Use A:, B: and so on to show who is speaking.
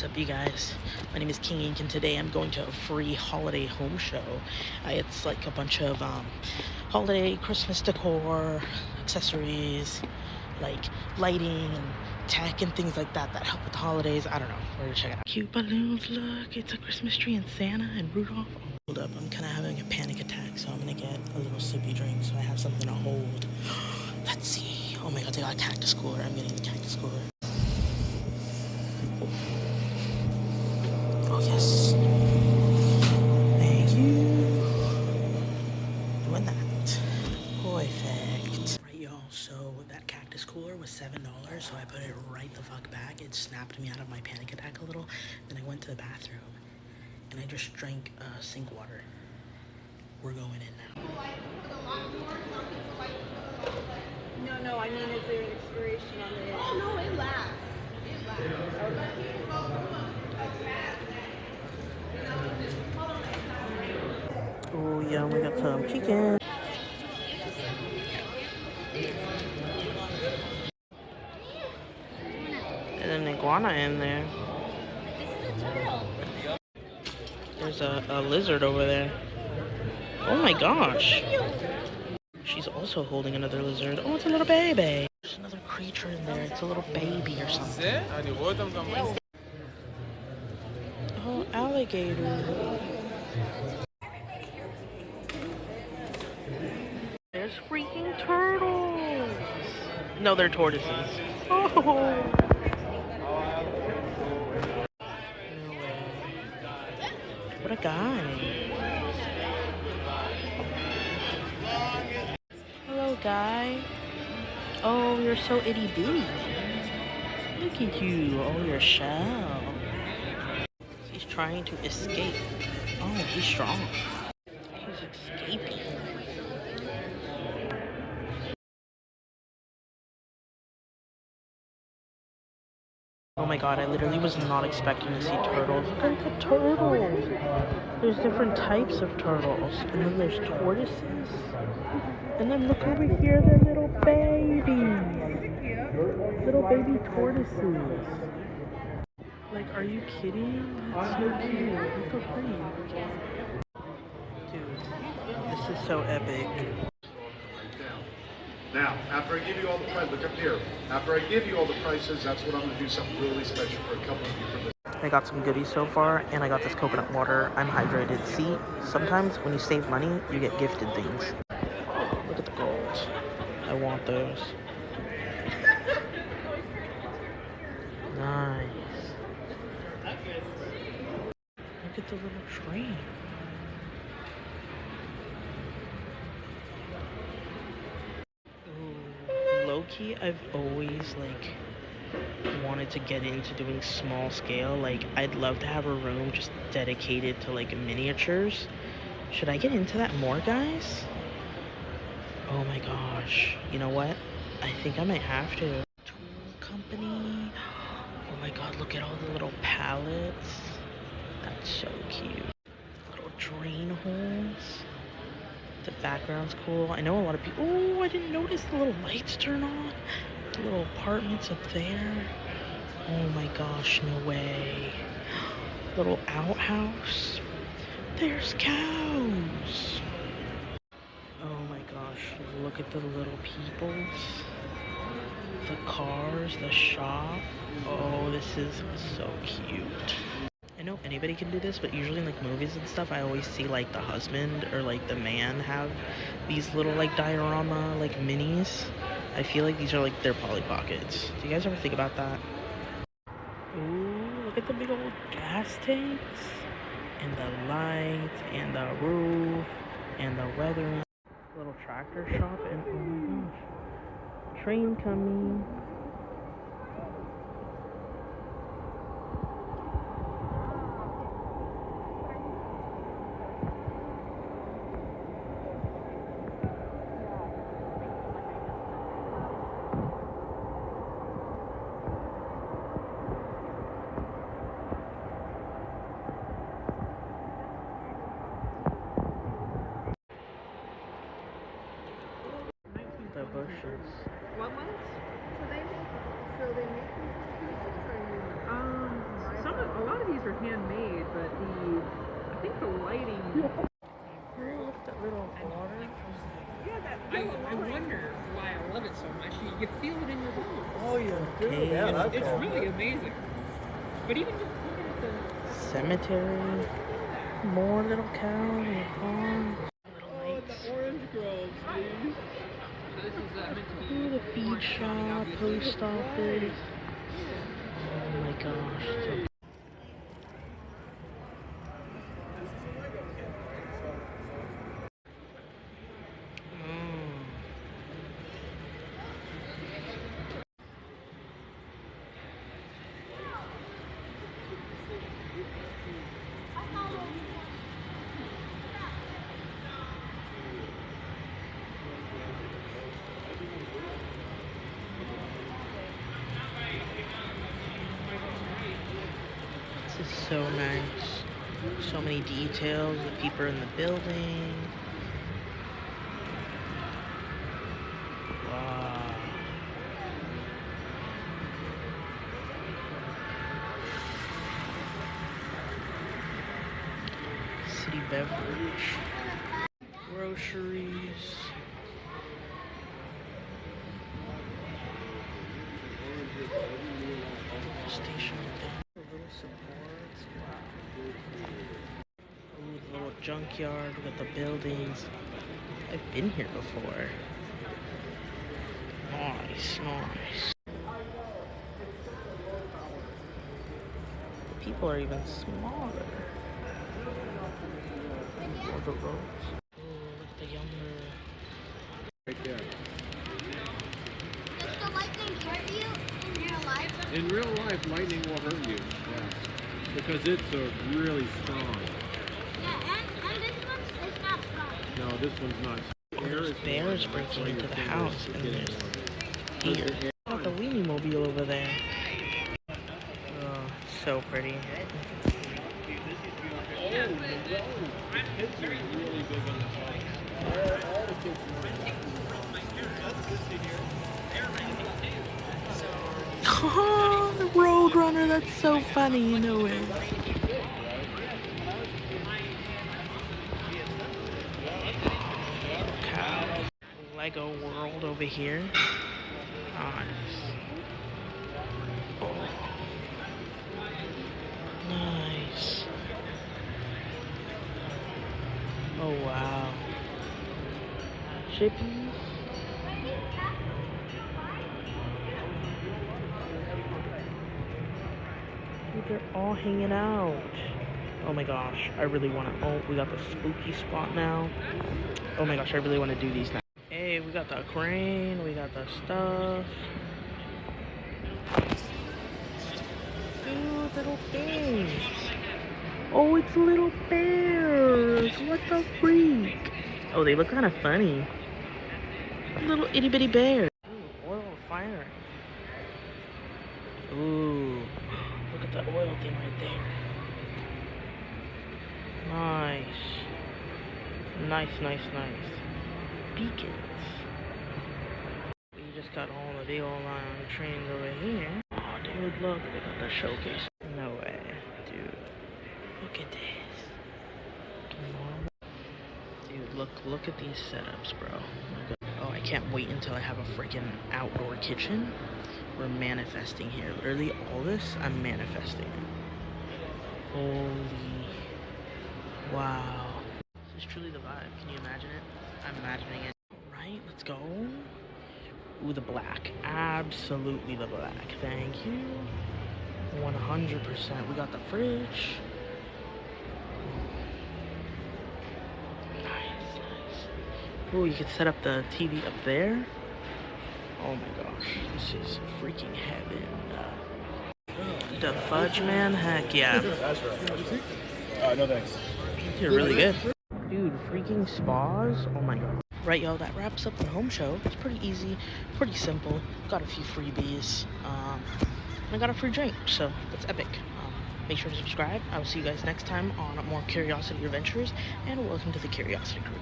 A: What's up, you guys? My name is King Ink, and today I'm going to a free holiday home show. It's like a bunch of holiday Christmas decor, accessories, like lighting and tech and things like that that help with the holidays. I don't know. We're gonna check it out. Cute balloons, look, it's a Christmas tree and Santa and Rudolph. Hold up, I'm kind of having a panic attack, so I'm gonna get a little sippy drink so I have something to hold. Let's see. Oh my god, they got a cactus cooler. I'm getting a cactus cooler. Oh yes. Thank you. Doing that. Perfect. Right, y'all, so that cactus cooler was $7, so I put it right the fuck back. It snapped me out of my panic attack a little. Then I went to the bathroom and I just drank sink water. We're going in now.
B: No, I mean, is there an expiration on it? Oh, no, it lasts.
A: Oh, yeah, we got some chicken. And an iguana in there. There's a lizard over there. Oh my gosh. She's also holding another lizard. Oh, it's a little baby. There's another creature in there. It's a little baby or something. Oh, alligator. There's freaking turtles. No, they're tortoises. Oh. No way. What a guy. Hello, guy. Oh, you're so itty bitty. Look at you. Oh, your shell. He's trying to escape. Oh, he's strong. He's escaping. Oh my god, I literally was not expecting to see turtles. Look at the turtles! There's different types of turtles. And then there's tortoises. And then look over here, they're little babies. Little baby tortoises. Like, are you kidding? That's so cute. Look how pretty. Dude, this is so epic.
C: Now, after I give you all the prices, look up here. After I give you all the prices, that's what I'm going to do something really special for a couple of you for this.
A: I got some goodies so far, and I got this coconut water. I'm hydrated. See, sometimes when you save money, you get gifted things. Oh, look at the gold. I want those. Nice. Look at the little train. Low-key, I've always wanted to get into doing small scale. Like, I'd love to have a room just dedicated to like miniatures. Should I get into that more, guys? Oh my gosh, you know what, I think I might have to. Tool company. Oh my god, look at all the little pallets. That's so cute. Little drain holes. The background's cool. I know a lot of people. Oh, I didn't notice the little lights turn on. The little apartments up there. Oh my gosh, no way. Little outhouse. There's cows. Oh my gosh, look at the little peoples. The cars, the shop. Oh, this is so cute. I know anybody can do this, but usually in like movies and stuff, I always see like the husband or like the man have these little like diorama like minis. I feel like these are like their Polly Pockets. Do you guys ever think about that? Ooh, look at the big old gas tanks and the lights and the roof and the weather. Little tractor shop, and oh my gosh, train coming. The bushes.
B: What ones? So they make these pieces, or you?
D: Some of these are handmade, but I think the lighting.
A: Oh, look at that little water.
D: I wonder why I love it so much. You feel it in your bones.
E: Oh, yeah.
A: Okay.
E: Yeah, that's
D: It's
E: cool.
D: really amazing. But even just looking at the
A: Cemetery. More little cows and ponds. Little lights.
E: Orange groves, please.
D: so this is meant to be
A: Ooh, the feed shop, post office. Oh my gosh. So this is so nice. So many details. The people in the building. Wow. City beverage. Groceries. Station. Little supports. Wow. Ooh, the little junkyard with the buildings. I've been here before. Nice, nice. The people are even smaller. Or the roads. Ooh, look at the younger.
E: Right there.
F: Does the lightning hurt you in real life?
E: In real life, lightning will hurt you. Yeah. Because it's really strong.
F: Yeah, and this one is not strong.
E: No, this one's not.
A: There's bears breaking into the house, and there's deer. Oh, the Weenie Mobile over there. Oh, so pretty. Oh, the Roadrunner, that's so funny, you know it. Cow. Lego World over here. Nice. Oh. Nice. Oh wow. Chippies. Dude, they're all hanging out. Oh my gosh, I really want to. Oh, we got the spooky spot now. Oh my gosh, I really want to do these now. Hey, we got the crane, we got the stuff. Dude, little things. Oh, it's little bears. What the freak? Oh, they look kind of funny. Little itty bitty bears. Ooh, oil firing. Ooh, look at the oil thing right there. Nice. Nice, nice, nice. Beacons. We just got all the big old line trains over here. Oh, dude, look, they got the showcase. No way, dude. Look at this. Dude, look at these setups, bro. Oh, I can't wait until I have a freaking outdoor kitchen. We're manifesting here. Literally, all this, I'm manifesting. Holy. Wow. This is truly the vibe. Can you imagine it? I'm imagining it. Alright, let's go. Ooh, the black. Absolutely the black. Thank you. 100%. We got the fridge. Nice, nice. Ooh, you can set up the TV up there. Oh my gosh. This is freaking heaven. The fudge man? Heck yeah.
E: That's right. No thanks.
A: You're really good. Dude, freaking spas? Oh my god. Right, y'all, that wraps up the home show. It's pretty easy, pretty simple. Got a few freebies. And I got a free drink, so it's epic. Make sure to subscribe. I will see you guys next time on more Curiosity Adventures, and welcome to the Curiosity Crew.